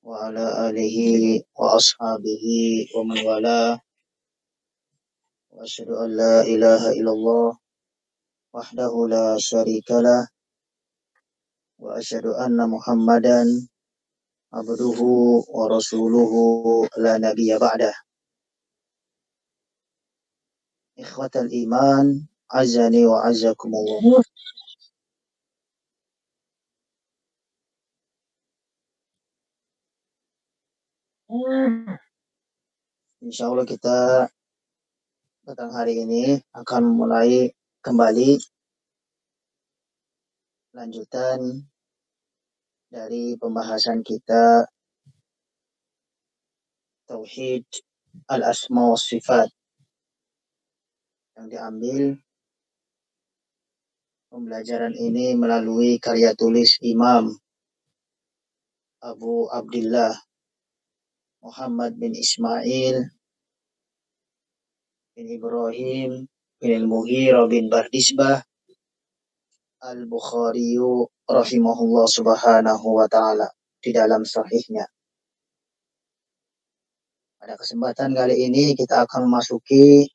وعلى آله وأصحابه ومن والاه وأشهد أن لا إله إلا الله وحده لا شريك له وأشهد أن محمدا عبده ورسوله لا نبي بعده. إخوة الإيمان عزني وعزكم الله. Insya Allah kita petang hari ini akan mulai kembali lanjutan dari pembahasan kita Tauhid Al-Asma wa Sifat yang diambil pembelajaran ini melalui karya tulis Imam Abu Abdullah Muhammad bin Ismail bin Ibrahim bin Al-Mughirah bin Bardisbah Al-Bukhari rahimahullah subhanahu wa ta'ala di dalam sahihnya. Pada kesempatan kali ini kita akan memasuki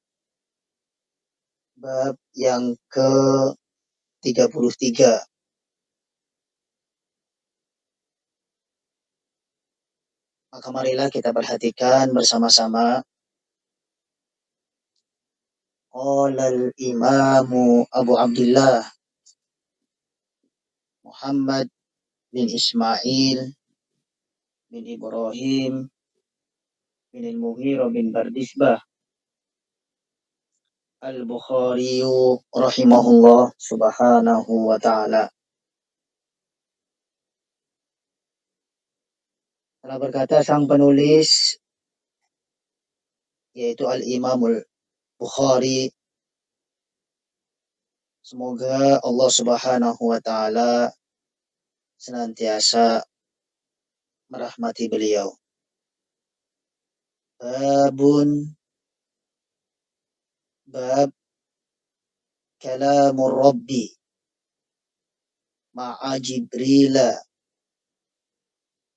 bab yang ke-33. Maka marilah kita perhatikan bersama-sama. Qala al-imamu Abu Abdullah Muhammad bin Ismail bin Ibrahim bin Al-Mughirah bin Bardisbah Al-Bukhari rahimahullah subhanahu wa ta'ala. Telah berkata sang penulis, yaitu Al-Imamul Bukhari, semoga Allah subhanahu wa ta'ala senantiasa merahmati beliau. Bab kalamur Rabbi ma'a Jibrila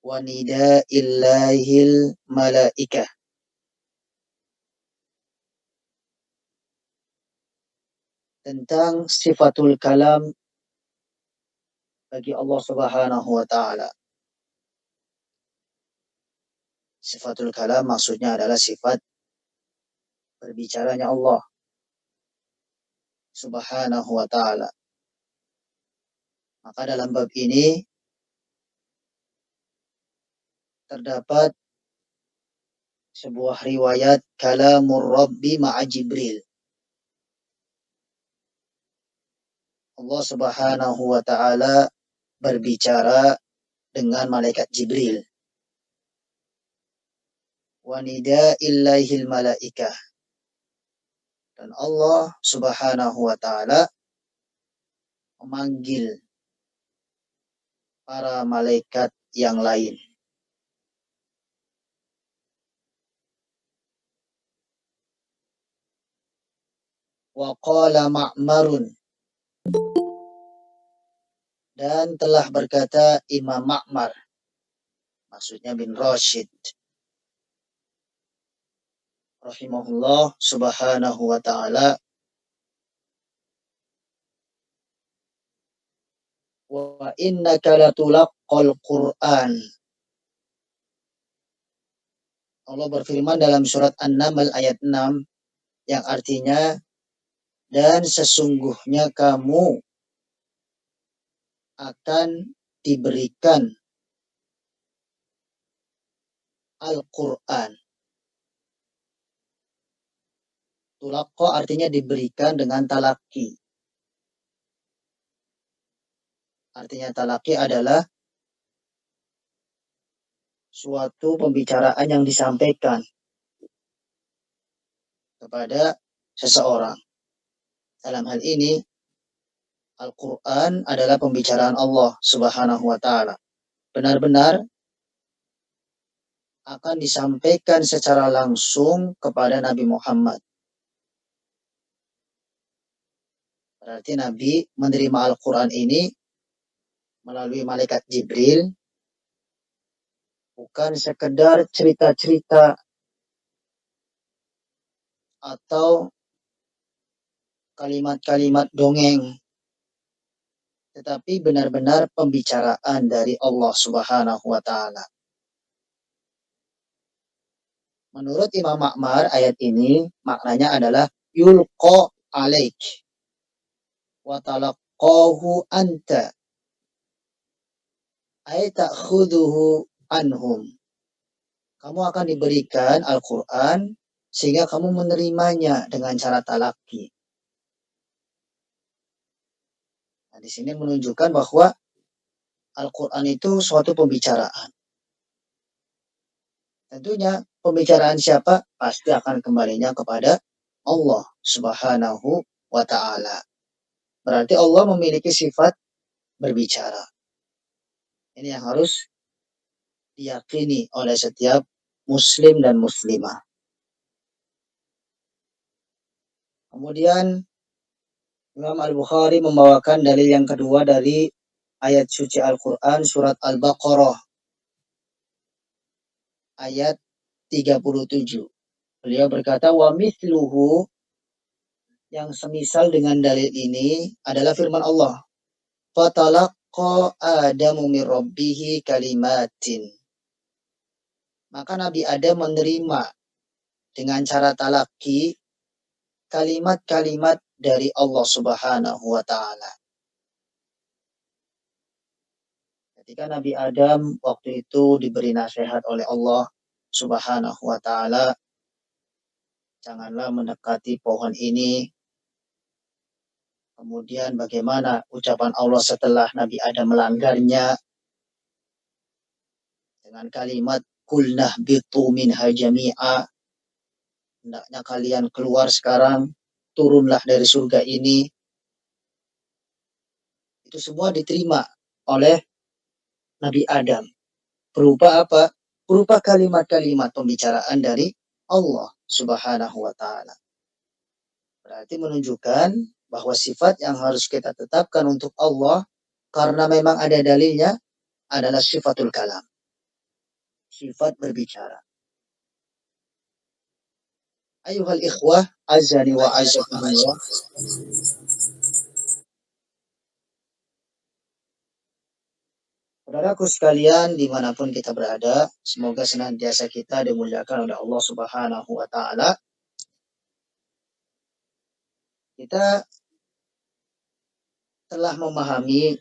wa nida'illahil malaikah. Tentang sifatul kalam bagi Allah subhanahu wa ta'ala. Sifatul kalam maksudnya adalah sifat berbicaranya Allah subhanahu wa ta'ala. Maka dalam bab ini terdapat sebuah riwayat kalamur Rabbi ma'a Jibril. Allah subhanahu wa ta'ala berbicara dengan malaikat Jibril. Wa nida'illahil malaikah. Dan Allah subhanahu wa ta'ala memanggil para malaikat yang lain. Wa qala Ma'marun. Dan telah berkata Imam Ma'mar, maksudnya bin Rashid, rahimahullah subhanahu wa ta'ala, wa innaka latulaqqal Qur'an. Allah berfirman dalam surat An-Naml ayat 6 yang artinya, dan sesungguhnya kamu akan diberikan Al-Quran. Tulaqqa artinya diberikan dengan talaki. Artinya talaki adalah suatu pembicaraan yang disampaikan kepada seseorang. Dalam hal ini, Al-Quran adalah pembicaraan Allah subhanahu wa ta'ala. Benar-benar akan disampaikan secara langsung kepada Nabi Muhammad. Berarti Nabi menerima Al-Quran ini melalui malaikat Jibril, bukan sekedar cerita-cerita atau kalimat-kalimat dongeng, tetapi benar-benar pembicaraan dari Allah Subhanahu wa taala. Menurut Imam Ma'mar, ayat ini maknanya adalah yulqa alaik wa talaqqahu anta ay ta'khuduhu anhum. Kamu akan diberikan Al-Quran sehingga kamu menerimanya dengan cara talaki. Nah, di sini menunjukkan bahwa Al-Quran itu suatu pembicaraan. Tentunya pembicaraan siapa? Pasti akan kembalinya kepada Allah Subhanahu wa ta'ala. Berarti Allah memiliki sifat berbicara. Ini yang harus diyakini oleh setiap muslim dan muslimah. Kemudian Imam Al-Bukhari membawakan dalil yang kedua dari ayat suci Al-Quran surat Al-Baqarah ayat 37. Beliau berkata, wa mithluhu, yang semisal dengan dalil ini adalah firman Allah. Fatalaqqa Adamu min rabbihi kalimatin. Maka Nabi Adam menerima dengan cara talaki kalimat-kalimat dari Allah Subhanahu wa ta'ala. Ketika Nabi Adam waktu itu diberi nasihat oleh Allah Subhanahu wa ta'ala, janganlah mendekati pohon ini. Kemudian bagaimana ucapan Allah setelah Nabi Adam melanggarnya? Dengan kalimat kulnah bitu minha jami'a. Hendaknya kalian keluar sekarang, turunlah dari surga ini. Itu semua diterima oleh Nabi Adam. Berupa apa? Berupa kalimat-kalimat pembicaraan dari Allah Subhanahu wa ta'ala. Berarti menunjukkan bahwa sifat yang harus kita tetapkan untuk Allah, karena memang ada dalilnya, adalah sifatul kalam. Sifat berbicara. Ayuhal ikhwah, azani wa azakumullah. Saudaraku sekalian, dimanapun kita berada, semoga senantiasa kita dimuliakan oleh Allah Subhanahu wa ta'ala. Kita telah memahami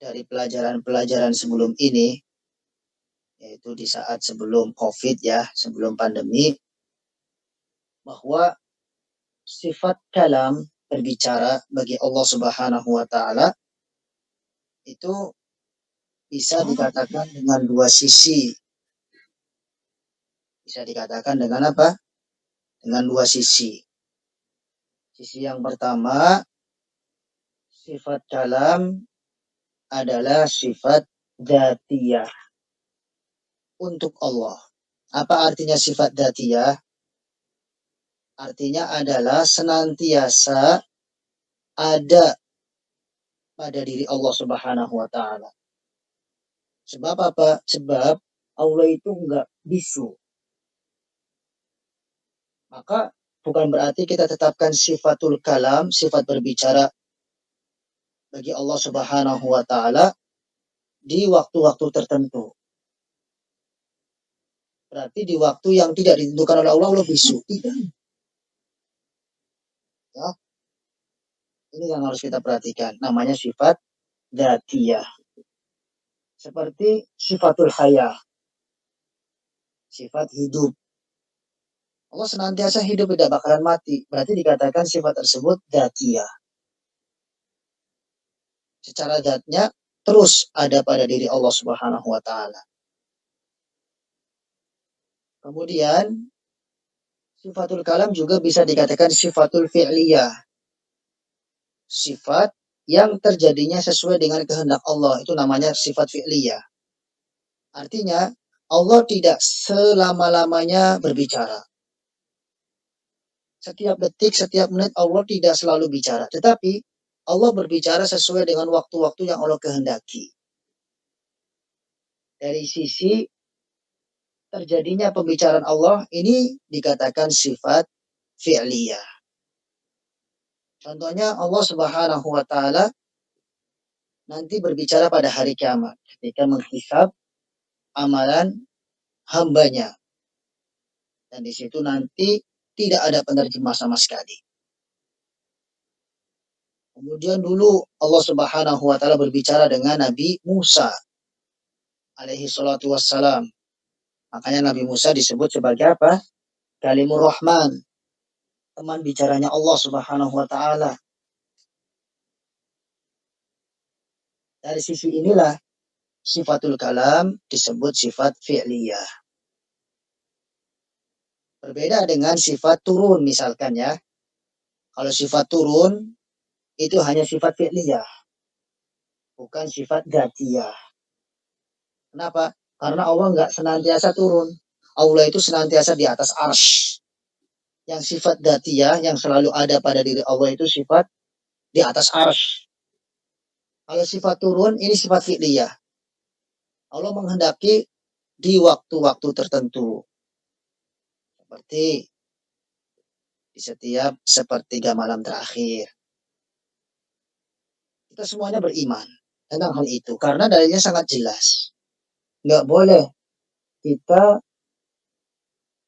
dari pelajaran-pelajaran sebelum ini, yaitu di saat sebelum COVID ya, sebelum pandemi, bahwa sifat kalam berbicara bagi Allah Subhanahu wa ta'ala itu bisa dikatakan dengan dua sisi. Bisa dikatakan dengan apa? Dengan dua sisi. Sisi yang pertama, sifat kalam adalah sifat dzatiyah untuk Allah. Apa artinya sifat dzatiyah? Artinya adalah senantiasa ada pada diri Allah Subhanahu wa ta'ala. Sebab apa? Sebab Allah itu enggak bisu. Maka bukan berarti kita tetapkan sifatul kalam, sifat berbicara bagi Allah Subhanahu wa ta'ala di waktu-waktu tertentu. Berarti di waktu yang tidak ditentukan oleh Allah, Allah bisu. Tidak. Ya. Ini yang harus kita perhatikan. Namanya sifat dzatiyah. Seperti sifatul hayah. Sifat hidup. Allah senantiasa hidup, tidak bakalan mati. Berarti dikatakan sifat tersebut dzatiyah. Secara zatnya terus ada pada diri Allah Subhanahu wa ta'ala. Kemudian sifatul kalam juga bisa dikatakan sifatul fi'liyah. Sifat yang terjadinya sesuai dengan kehendak Allah, itu namanya sifat fi'liyah. Artinya Allah tidak selama-lamanya berbicara. Setiap detik, setiap menit Allah tidak selalu bicara. Tetapi Allah berbicara sesuai dengan waktu-waktu yang Allah kehendaki. Dari sisi terjadinya pembicaraan Allah ini dikatakan sifat fi'liyah. Contohnya Allah Subhanahu wa taala nanti berbicara pada hari kiamat ketika menghisab amalan hambanya. Dan di situ nanti tidak ada penerjemah sama sekali. Kemudian dulu Allah Subhanahu wa taala berbicara dengan Nabi Musa alaihi salatu wassalam. Makanya Nabi Musa disebut sebagai apa? Kalimur Rahman. Teman bicaranya Allah Subhanahu wa taala. Dari sisi inilah sifatul kalam disebut sifat fi'liyah. Berbeda dengan sifat turun misalkan ya. Kalau sifat turun itu hanya sifat fi'liyah, bukan sifat dzatiyah. Kenapa? Karena Allah nggak senantiasa turun. Allah itu senantiasa di atas arsy. Yang sifat dzatiyah yang selalu ada pada diri Allah itu sifat di atas arsy. Kalau sifat turun ini sifat fi'liyah. Allah menghendaki di waktu-waktu tertentu. Seperti di setiap sepertiga malam terakhir. Kita semuanya beriman tentang hal itu. Karena dalilnya sangat jelas. Nggak boleh kita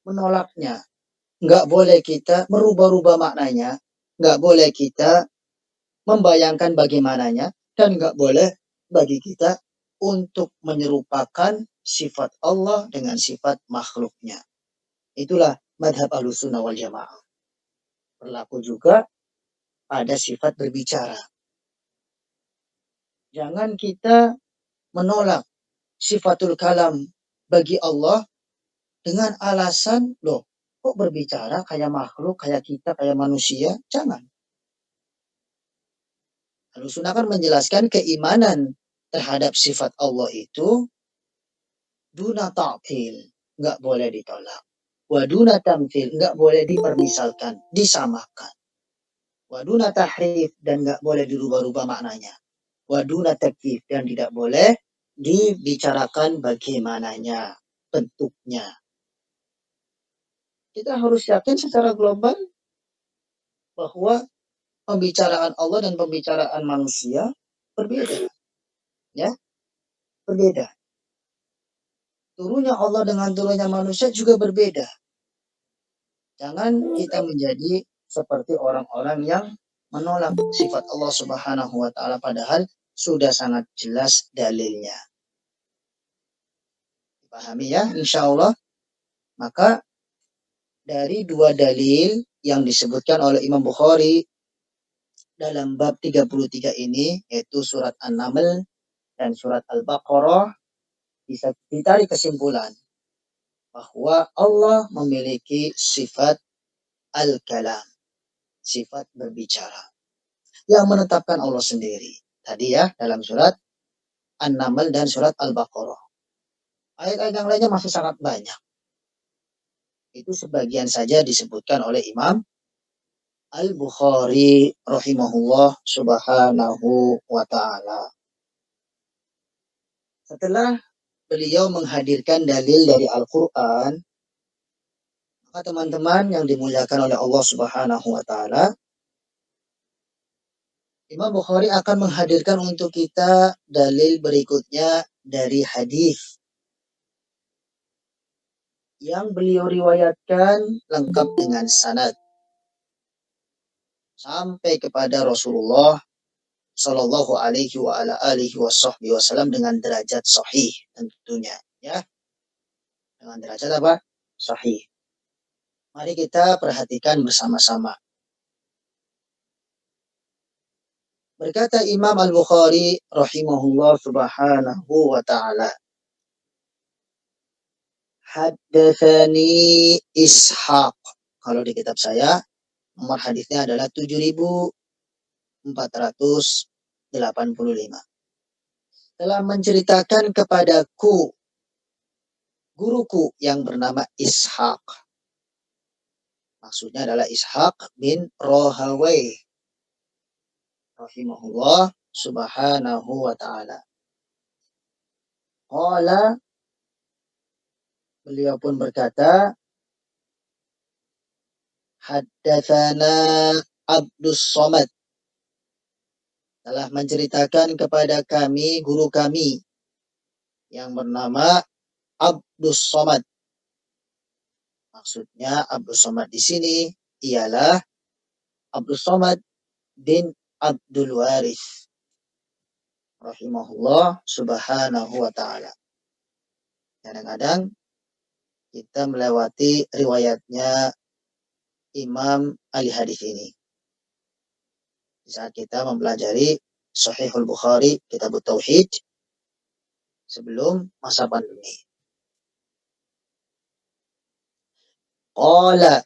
menolaknya. Nggak boleh kita merubah-rubah maknanya. Nggak boleh kita membayangkan bagaimananya. Dan nggak boleh bagi kita untuk menyerupakan sifat Allah dengan sifat makhluknya. Itulah madhab Ahlussunnah wal Jamaah. Berlaku juga pada sifat berbicara. Jangan kita menolak sifatul kalam bagi Allah dengan alasan, loh, kok berbicara kayak makhluk, kayak kita, kayak manusia? Jangan. Ahlussunnah kan menjelaskan keimanan terhadap sifat Allah itu duna ta'til, nggak boleh ditolak. Waduna tamtil, nggak boleh dipermisalkan, disamakan. Waduna tahrif, dan nggak boleh dirubah-rubah maknanya. Waduna takyif, dan tidak boleh dibicarakan bagaimananya, bentuknya. Kita harus yakin secara global bahwa pembicaraan Allah dan pembicaraan manusia berbeda. Ya, berbeda. Turunnya Allah dengan turunnya manusia juga berbeda. Jangan kita menjadi seperti orang-orang yang menolak sifat Allah Subhanahu wa taala padahal sudah sangat jelas dalilnya. Pahami ya, insya Allah. Maka dari dua dalil yang disebutkan oleh Imam Bukhari dalam bab 33 ini, yaitu surat An-Naml dan surat Al-Baqarah, bisa ditarik kesimpulan bahwa Allah memiliki sifat al-kalam, sifat berbicara, yang menetapkan Allah sendiri. Tadi ya, dalam surat An-Naml dan surat Al-Baqarah. Ayat-ayat yang lainnya masih sangat banyak. Itu sebagian saja disebutkan oleh Imam Al-Bukhari rahimahullah subhanahu wa ta'ala. Setelah beliau menghadirkan dalil dari Al-Quran, maka teman-teman yang dimuliakan oleh Allah subhanahu wa ta'ala, Imam Bukhari akan menghadirkan untuk kita dalil berikutnya dari hadis yang beliau riwayatkan lengkap dengan sanad sampai kepada Rasulullah Shallallahu alaihi wa ala alihi wasallam dengan derajat sahih tentunya ya. Dengan derajat apa? Sahih. Mari kita perhatikan bersama-sama. Berkata Imam Al-Bukhari rahimahullah subhanahu wa ta'ala. Haddatsani Ishaq. Kalau di kitab saya nomor hadisnya adalah 7485. Telah menceritakan kepadaku guruku yang bernama Ishaq. Maksudnya adalah Ishaq bin Rahawai rahimahullah subhanahu wa ta'ala. Qala, beliau pun berkata, haddatsana Abdus Somad, telah menceritakan kepada kami guru kami yang bernama Abdus Somad. Maksudnya Abdus Somad di sini ialah Abdus Somad bin Abdul Warith rahimahullah subhanahu wa ta'ala. Kadang-kadang kita melewati riwayatnya Imam ahli hadis ini. Di saat kita mempelajari Sahihul Bukhari, Kitab Tauhid, sebelum masa pandemi. Qala,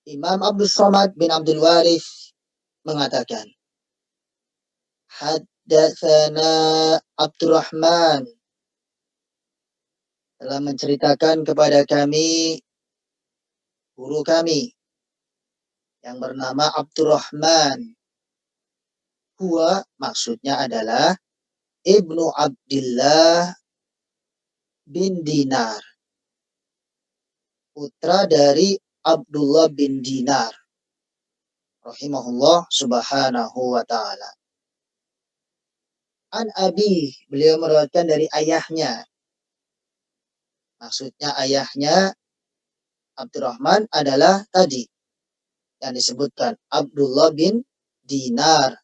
Imam Abdul Somad bin Abdul Warith mengatakan, haddatsana Abdurrahman, telah menceritakan kepada kami guru kami yang bernama Abdurrahman. Huwa maksudnya adalah Ibnu Abdillah bin Dinar, putra dari Abdullah bin Dinar rahimahullah subhanahu wa ta'ala. An abi, beliau meriwayatkan dari ayahnya. Maksudnya ayahnya Abdurrahman adalah tadi yang disebutkan Abdullah bin Dinar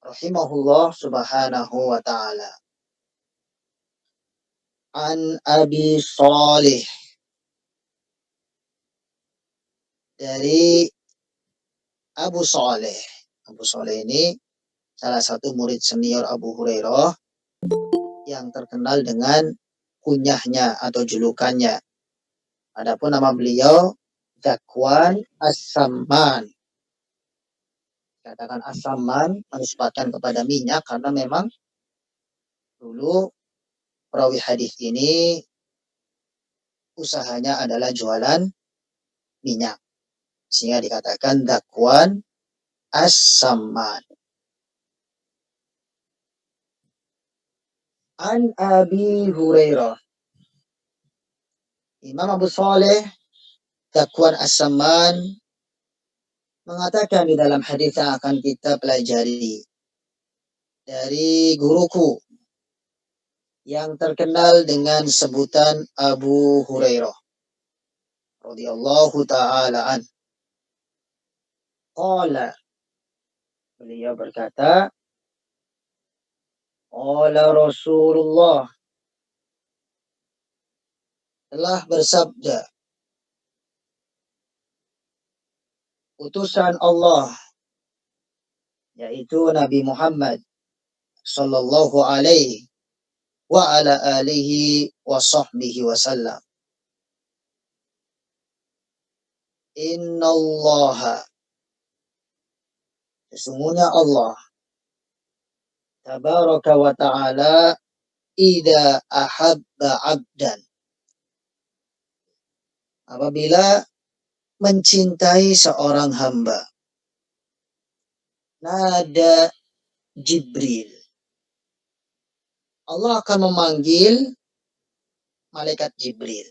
rahimahullah subhanahu wa ta'ala. An Abi Salih, dari Abu Saleh. Abu Saleh ini salah satu murid senior Abu Hurairah yang terkenal dengan kunyahnya atau julukannya. Adapun nama beliau Zakwan As-Samman. Katakan As-Samman menisbatkan kepada minyak karena memang dulu perawi hadis ini usahanya adalah jualan minyak. Sehingga dikatakan Zakwan As-Samman. An Abi Hurairah. Imam Abu Saleh Zakwan As-Samman mengatakan di dalam hadis yang akan kita pelajari dari guruku yang terkenal dengan sebutan Abu Hurairah radhiyallahu ta'ala an. Qala, beliau berkata, qala Rasulullah, telah bersabda utusan Allah, yaitu Nabi Muhammad sallallahu alaihi wa ala alihi wa sahbihi wasallam. Innallaha, sesungguhnya Allah tabaraka wa ta'ala idza ahabba 'abdan, apabila mencintai seorang hamba, nada Jibril, Allah akan memanggil malaikat Jibril.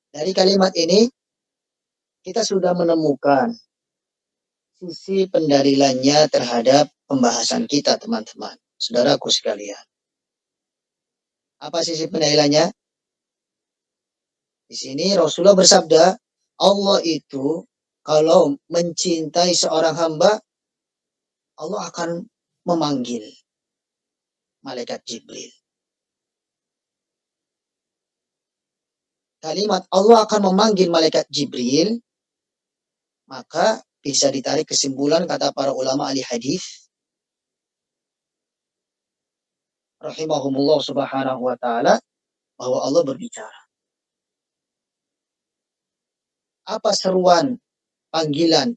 Dari kalimat ini kita sudah menemukan sisi pendalilannya terhadap pembahasan kita, teman-teman, saudaraku sekalian. Apa sisi pendalilannya? Di sini Rasulullah bersabda, Allah itu kalau mencintai seorang hamba, Allah akan memanggil malaikat Jibril. Kalimat Allah akan memanggil malaikat Jibril, maka bisa ditarik kesimpulan kata para ulama ahli hadis rahimahumullah subhanahu wa ta'ala, bahwa Allah berbicara. Apa seruan panggilan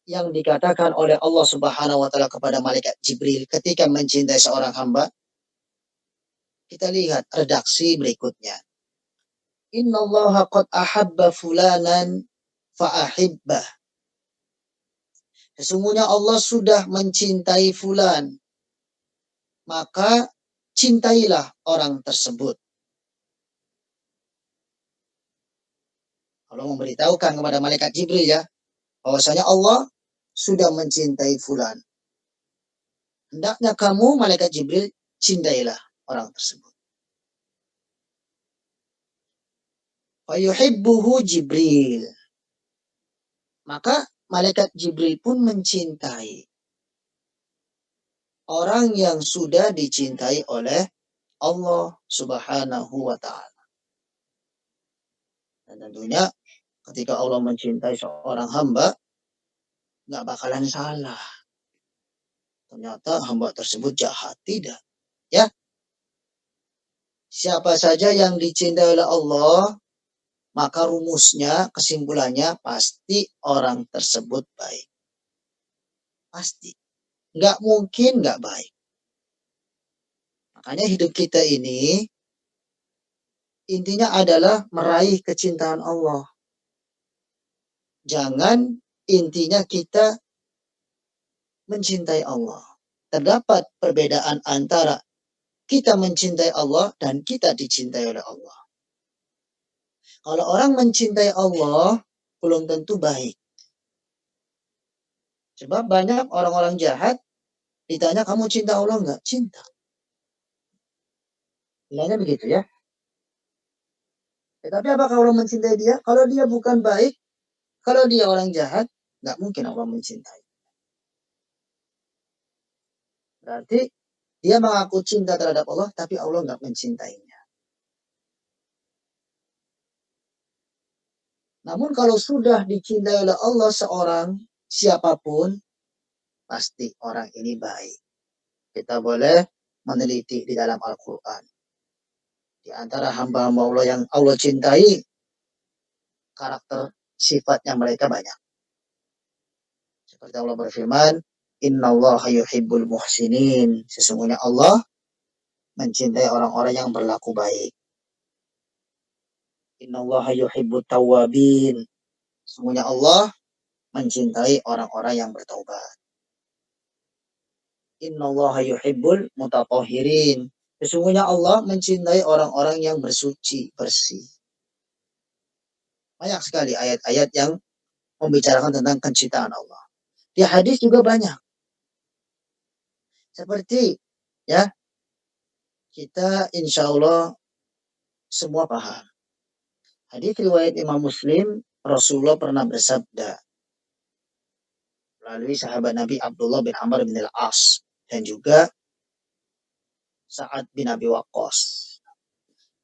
yang dikatakan oleh Allah subhanahu wa ta'ala kepada malaikat Jibril ketika mencintai seorang hamba? Kita lihat redaksi berikutnya. Innallaha qad ahabba fulanan fa'ahibbah. Sesungguhnya Allah sudah mencintai fulan, maka cintailah orang tersebut. Allah memberitahukan kepada malaikat Jibril ya, bahwasanya Allah sudah mencintai fulan. Hendaknya kamu, malaikat Jibril, cintailah orang tersebut. Fayuhibbuhu Jibril. Maka malaikat Jibril pun mencintai orang yang sudah dicintai oleh Allah Subhanahu wa ta'ala. Dan tentunya ketika Allah mencintai seorang hamba, nggak bakalan salah. Ternyata hamba tersebut jahat. Tidak. Ya. Siapa saja yang dicintai oleh Allah, maka rumusnya, kesimpulannya, pasti orang tersebut baik. Pasti. Nggak mungkin nggak baik. Makanya hidup kita ini, intinya adalah meraih kecintaan Allah. Jangan intinya kita mencintai Allah. Terdapat perbedaan antara kita mencintai Allah dan kita dicintai oleh Allah. Kalau orang mencintai Allah, belum tentu baik. Sebab banyak orang-orang jahat, ditanya kamu cinta Allah enggak? Cinta. Bilangnya begitu ya. Tetapi apakah Allah mencintai dia? Kalau dia bukan baik, kalau dia orang jahat, nggak mungkin Allah mencintai. Berarti dia mengaku cinta terhadap Allah, tapi Allah nggak mencintainya. Namun kalau sudah dicintai oleh Allah seorang, siapapun, pasti orang ini baik. Kita boleh meneliti di dalam Al-Quran. Di antara hamba-hamba Allah yang Allah cintai, karakter sifatnya mereka banyak. Seperti Allah berfirman, Innallaha yuhibbul muhsinin. Sesungguhnya Allah mencintai orang-orang yang berlaku baik. Innallaha yuhibbut tawwabin. Sesungguhnya Allah mencintai orang-orang yang bertaubat. Innallaha yuhibbul mutatahhirin. Sesungguhnya Allah mencintai orang-orang yang bersuci, bersih. Banyak sekali ayat-ayat yang membicarakan tentang kecintaan Allah. Di hadis juga banyak. Seperti ya, kita insya Allah semua paham. Hadis riwayat Imam Muslim, Rasulullah pernah bersabda melalui sahabat Nabi Abdullah bin Amr bin Al-As dan juga Sa'ad bin Abi Waqqas.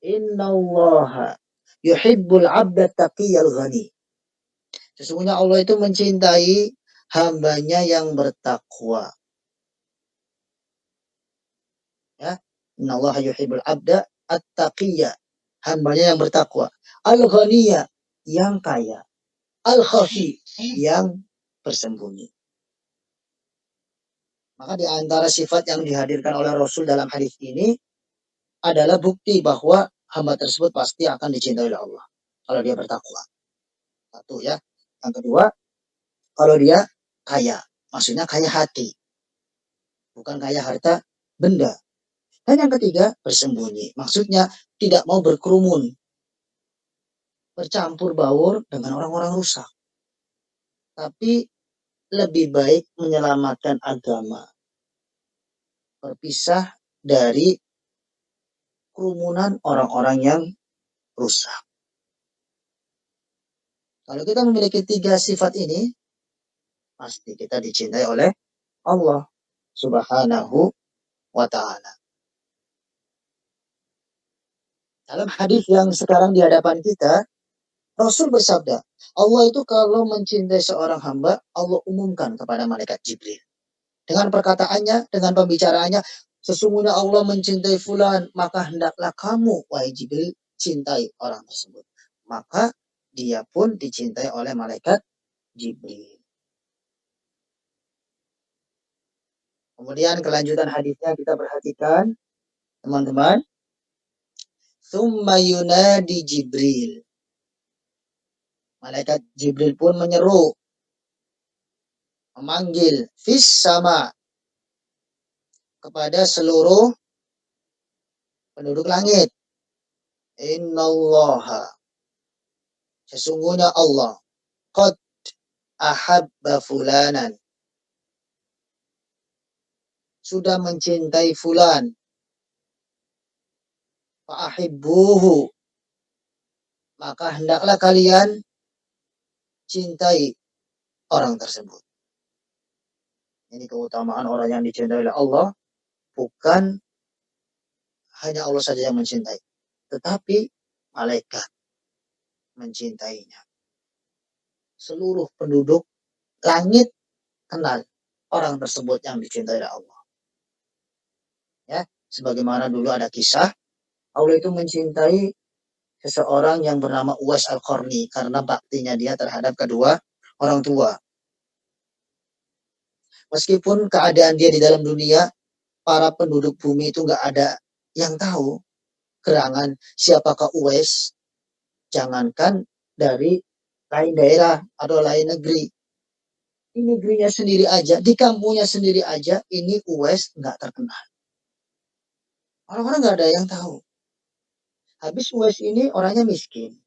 Innallaha yuhibbul 'abda taqiyal ghani. Sesungguhnya Allah itu mencintai hambanya yang bertakwa. Ya, innallaha yuhibbul 'abda at-taqiyya, hambanya yang bertakwa. Al-ghaniya, yang kaya. Al-khafi, yang bersembunyi. Maka di antara sifat yang dihadirkan oleh Rasul dalam hadis ini adalah bukti bahwa hamba tersebut pasti akan dicintai oleh Allah kalau dia bertakwa. Satu ya. Yang kedua, kalau dia kaya, maksudnya kaya hati, bukan kaya harta benda. Dan yang ketiga, bersembunyi, maksudnya tidak mau berkerumun, bercampur baur dengan orang-orang rusak. Tapi lebih baik menyelamatkan agama, berpisah dari kerumunan orang-orang yang rusak. Kalau kita memiliki tiga sifat ini, pasti kita dicintai oleh Allah Subhanahu wa ta'ala. Dalam hadis yang sekarang di hadapan kita, Rasul bersabda, Allah itu kalau mencintai seorang hamba, Allah umumkan kepada malaikat Jibril. Dengan perkataannya, dengan pembicaraannya, sesungguhnya Allah mencintai fulan, maka hendaklah kamu, wahai Jibril, cintai orang tersebut. Maka dia pun dicintai oleh malaikat Jibril. Kemudian kelanjutan hadisnya kita perhatikan, teman-teman. Tsumma yunadi Jibril. Malaikat Jibril pun menyeru, memanggil fis sama, kepada seluruh penduduk langit. Innallaha, sesungguhnya Allah, qad ahabba fulanan, sudah mencintai fulan, fa'ahibbuhu, maka hendaklah kalian cintai orang tersebut. Ini keutamaan orang yang dicintai oleh Allah, bukan hanya Allah saja yang mencintai, tetapi malaikat mencintainya. Seluruh penduduk langit kenal orang tersebut yang dicintai oleh Allah. Ya, sebagaimana dulu ada kisah, Allah itu mencintai seseorang yang bernama Uwais Al-Qarni karena baktinya dia terhadap kedua orang tua. Meskipun keadaan dia di dalam dunia, para penduduk bumi itu nggak ada yang tahu gerangan siapakah Uwais, jangankan dari lain daerah atau lain negeri. Di negerinya sendiri aja, di kampungnya sendiri aja, ini Uwais nggak terkenal. Orang-orang nggak ada yang tahu. Habis Uwais ini orangnya miskin.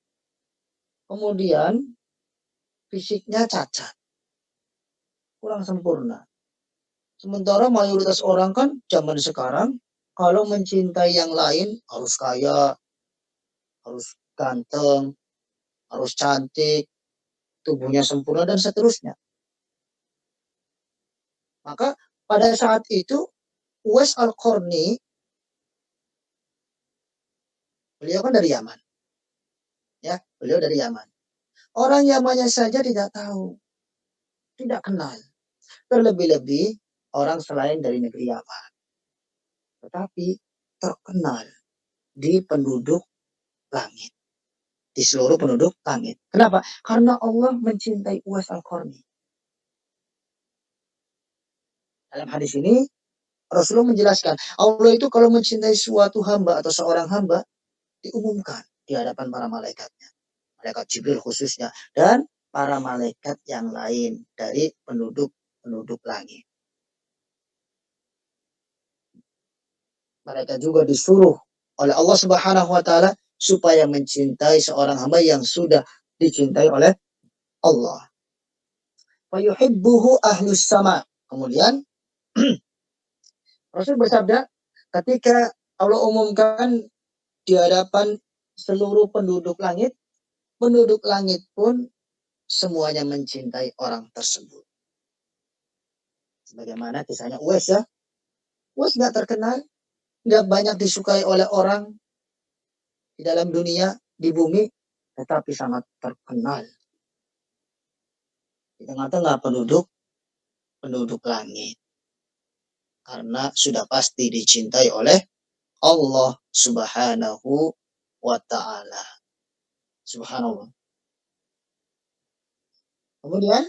Kemudian fisiknya cacat, kurang sempurna. Sementara mayoritas orang kan zaman sekarang kalau mencintai yang lain harus kaya, harus ganteng, harus cantik, tubuhnya sempurna dan seterusnya. Maka pada saat itu Uwais Al-Qarni, beliau kan dari Yaman. Ya, beliau dari Yaman. Orang Yamannya saja tidak tahu, tidak kenal. Terlebih-lebih orang selain dari negeri Yaman. Tetapi terkenal di penduduk langit. Di seluruh penduduk langit. Kenapa? Karena Allah mencintai Uwais Al-Qarni. Dalam hadis ini, Rasulullah menjelaskan, Allah itu kalau mencintai suatu hamba atau seorang hamba, diumumkan di hadapan para malaikatnya. Malaikat Jibril khususnya. Dan para malaikat yang lain dari penduduk langit. Mereka juga disuruh oleh Allah Subhanahu wa taala supaya mencintai seorang hamba yang sudah dicintai oleh Allah. Wa yuhibbuhu ahlus sama. Kemudian Rasul bersabda, ketika Allah umumkan di hadapan seluruh penduduk langit pun semuanya mencintai orang tersebut. Sebagaimana kisahnya Uwais ya. Uwais nggak terkenal, nggak banyak disukai oleh orang di dalam dunia, di bumi, tetapi sangat terkenal di tengah-tengah penduduk langit. Karena sudah pasti dicintai oleh Allah Subhanahu wa ta'ala. Subhanallah. Kemudian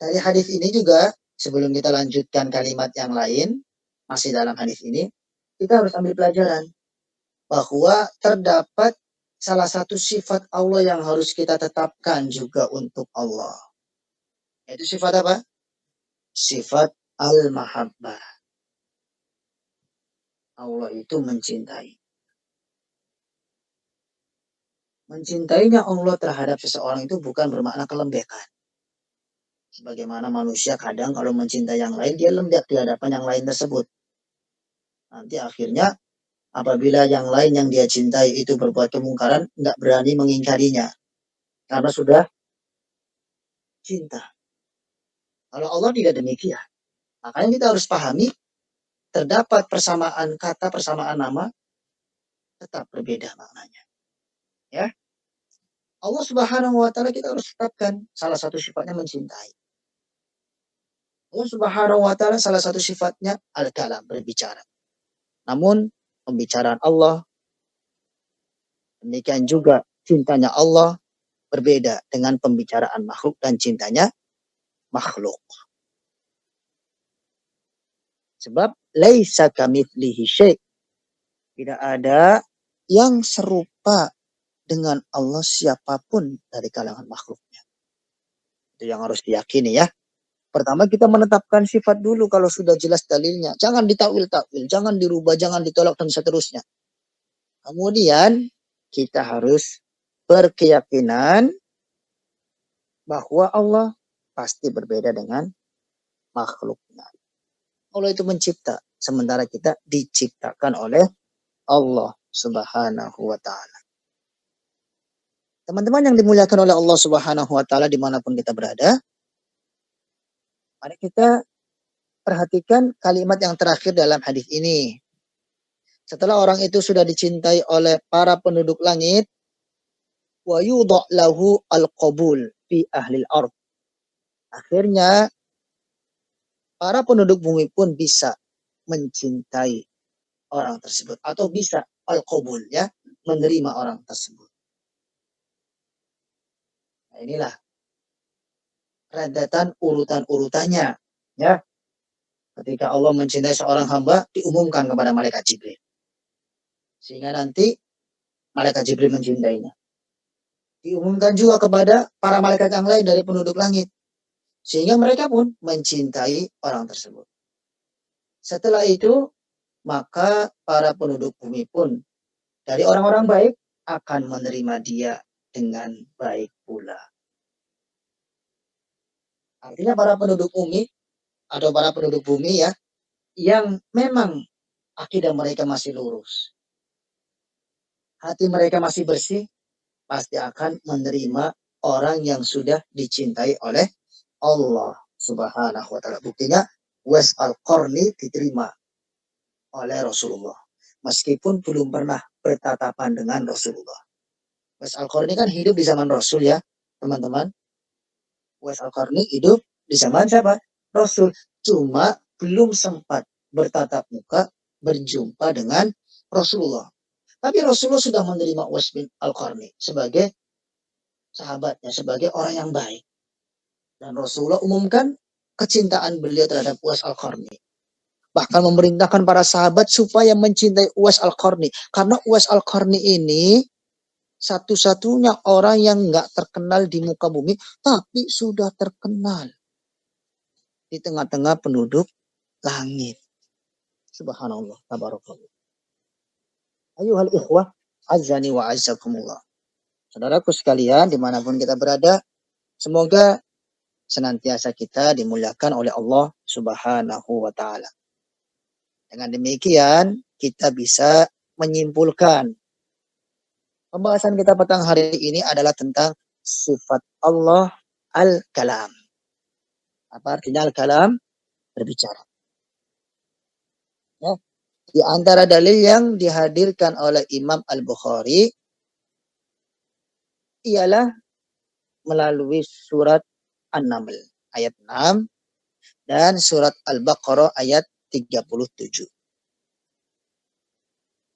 dari hadis ini juga, sebelum kita lanjutkan kalimat yang lain, masih dalam hadis ini, kita harus ambil pelajaran bahwa terdapat salah satu sifat Allah yang harus kita tetapkan juga untuk Allah. Itu sifat apa? Sifat al-mahabbah. Allah itu mencintai. Mencintainya Allah terhadap seseorang itu bukan bermakna kelembekan. Sebagaimana manusia kadang kalau mencintai yang lain, dia lembek di hadapan yang lain tersebut. Nanti akhirnya apabila yang lain yang dia cintai itu berbuat kemungkaran, nggak berani mengingkarinya. Karena sudah cinta. Kalau Allah tidak demikian. Makanya kita harus pahami, terdapat persamaan kata, persamaan nama, tetap berbeda maknanya. Ya, Allah Subhanahu wa taala kita harus tetapkan salah satu sifatnya mencintai. Allah Subhanahu wa taala salah satu sifatnya al-kalam, berbicara. Namun pembicaraan Allah, demikian juga cintanya Allah berbeda dengan pembicaraan makhluk dan cintanya makhluk. Sebab laisa kamitslihi syai', tidak ada yang serupa dengan Allah siapapun dari kalangan makhluknya. Itu yang harus diyakini ya. Pertama kita menetapkan sifat dulu kalau sudah jelas dalilnya. Jangan ditakwil-takwil, jangan dirubah, jangan ditolak dan seterusnya. Kemudian kita harus berkeyakinan bahwa Allah pasti berbeda dengan makhluknya. Allah itu mencipta, sementara kita diciptakan oleh Allah Subhanahu wa Ta'ala. Teman-teman yang dimuliakan oleh Allah Subhanahu wa Ta'ala dimanapun kita berada, mari kita perhatikan kalimat yang terakhir dalam hadis ini. Setelah orang itu sudah dicintai oleh para penduduk langit, wa yudha' lahu al-qabul fi ahli al-ard. Akhirnya para penduduk bumi pun bisa mencintai orang tersebut atau bisa al-qabul ya, menerima orang tersebut. Nah, inilah rentetan urutan-urutannya ya. Ketika Allah mencintai seorang hamba diumumkan kepada malaikat Jibril. Sehingga nanti malaikat Jibril mencintainya. Diumumkan juga kepada para malaikat yang lain dari penduduk langit. Sehingga mereka pun mencintai orang tersebut. Setelah itu, maka para penduduk bumi pun dari orang-orang baik akan menerima dia dengan baik pula. Artinya para penduduk bumi atau para penduduk bumi ya, yang memang akidah mereka masih lurus. Hati mereka masih bersih, pasti akan menerima orang yang sudah dicintai oleh Allah Subhanahu wa Ta'ala. Buktinya Uwais Al-Qarni diterima oleh Rasulullah meskipun belum pernah bertatapan dengan Rasulullah. Uwais Al-Qarni kan hidup di zaman Rasul ya, teman-teman. Uwais Al-Qarni hidup di zaman siapa? Rasul. Cuma belum sempat bertatap muka, berjumpa dengan Rasulullah. Tapi Rasulullah sudah menerima Uwais bin Al-Qarni sebagai sahabatnya, sebagai orang yang baik. Dan Rasulullah umumkan kecintaan beliau terhadap Uwais Al-Qarni. Bahkan memerintahkan para sahabat supaya mencintai Uwais Al-Qarni. Karena Uwais Al-Qarni ini satu-satunya orang yang nggak terkenal di muka bumi, tapi sudah terkenal di tengah-tengah penduduk langit. Subhanallah, tabarakallah. Ayuhal ikhwah, azani wa azzakumullah. Saudaraku sekalian, dimanapun kita berada, semoga senantiasa kita dimuliakan oleh Allah Subhanahu wa Ta'ala. Dengan demikian, kita bisa menyimpulkan pembahasan kita petang hari ini adalah tentang sifat Allah al-kalam. Apa artinya al-kalam? Berbicara. Ya. Di antara dalil yang dihadirkan oleh Imam Al-Bukhari ialah melalui surat An-Naml ayat 6 dan surat Al-Baqarah ayat 37.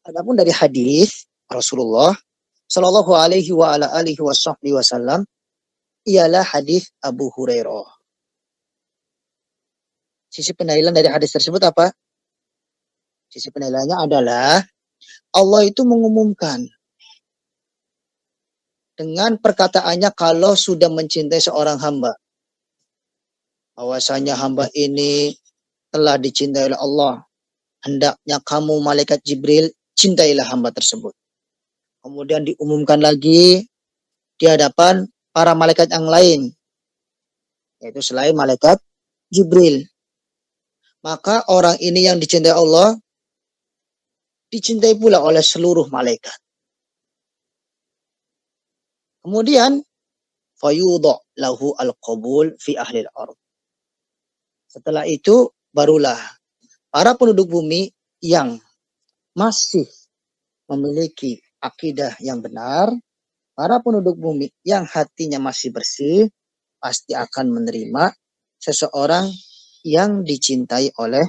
Adapun dari hadis Rasulullah Shallallahu alaihi wa ala alihi wasallam ialah hadis Abu Hurairah. Sisi penilaian dari hadis tersebut apa? Sisi penilaiannya adalah Allah itu mengumumkan dengan perkataannya kalau sudah mencintai seorang hamba. Bahwasanya hamba ini telah dicintai oleh Allah. Hendaknya kamu malaikat Jibril cintailah hamba tersebut. Kemudian diumumkan lagi di hadapan para malaikat yang lain. Yaitu selain malaikat Jibril. Maka orang ini yang dicintai Allah dicintai pula oleh seluruh malaikat. Kemudian fayudha lahu al-qabul fi ahli al-ard. Setelah itu barulah para penduduk bumi yang masih memiliki akidah yang benar, para penduduk bumi yang hatinya masih bersih, pasti akan menerima seseorang yang dicintai oleh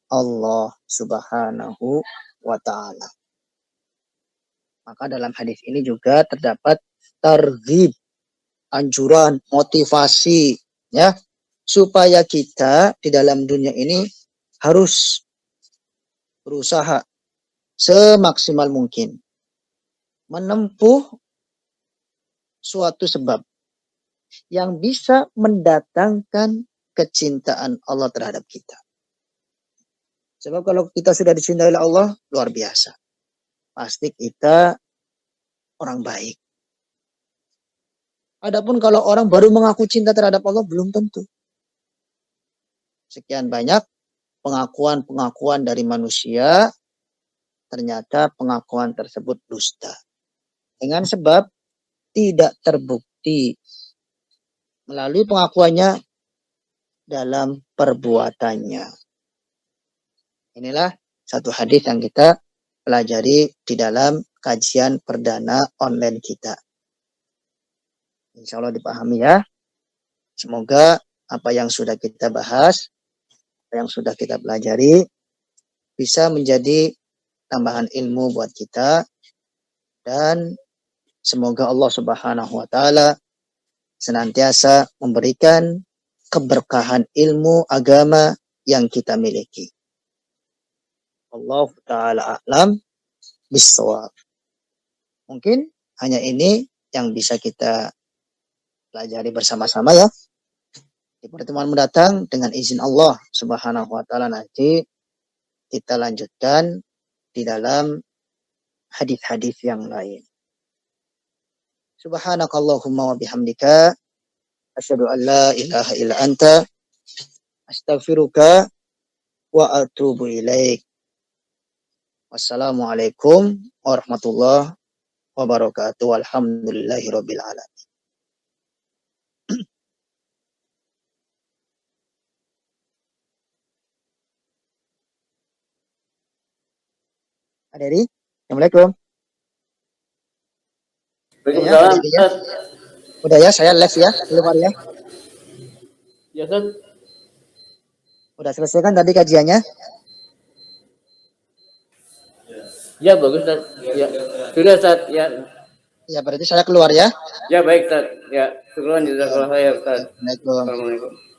Allah Subhanahu wa Ta'ala. Maka dalam hadis ini juga terdapat targhib, anjuran, motivasi, ya, supaya kita di dalam dunia ini harus berusaha semaksimal mungkin menempuh suatu sebab yang bisa mendatangkan kecintaan Allah terhadap kita. Sebab kalau kita sudah dicintai oleh Allah, luar biasa. Pasti kita orang baik. Adapun kalau orang baru mengaku cinta terhadap Allah, belum tentu. Sekian banyak pengakuan-pengakuan dari manusia, ternyata pengakuan tersebut dusta. Dengan sebab tidak terbukti melalui pengakuannya dalam perbuatannya. Inilah satu hadis yang kita pelajari di dalam kajian perdana online kita. Insya Allah dipahami ya. Semoga apa yang sudah kita bahas, apa yang sudah kita pelajari, bisa menjadi tambahan ilmu buat kita. Dan semoga Allah Subhanahu wa Ta'ala senantiasa memberikan keberkahan ilmu agama yang kita miliki. Allah Ta'ala a'lam bis-shawab. Mungkin hanya ini yang bisa kita pelajari bersama-sama ya. Di pertemuan mendatang dengan izin Allah Subhanahu wa Ta'ala nanti kita lanjutkan di dalam hadis-hadis yang lain. Subhanakallahumma wa bihamdika asyhadu an la ilaha illa anta astaghfiruka wa atubu ilaik. Wassalamualaikum warahmatullahi wabarakatuh. Walhamdulillahirabbil alamin. Aderi, Assalamualaikum. Waalaikumsalam. Ya, udah ya, saya live ya, keluar ya. Ya, Ustaz. Udah selesai kan tadi kajiannya? Ya, bagus, Ustaz. Ya, sudah, Ustaz. Ya. Ya, berarti saya keluar ya. Ya, baik, Ustaz. Ya, syukuran jazakallahu khair, Ustaz. Assalamualaikum. Assalamualaikum.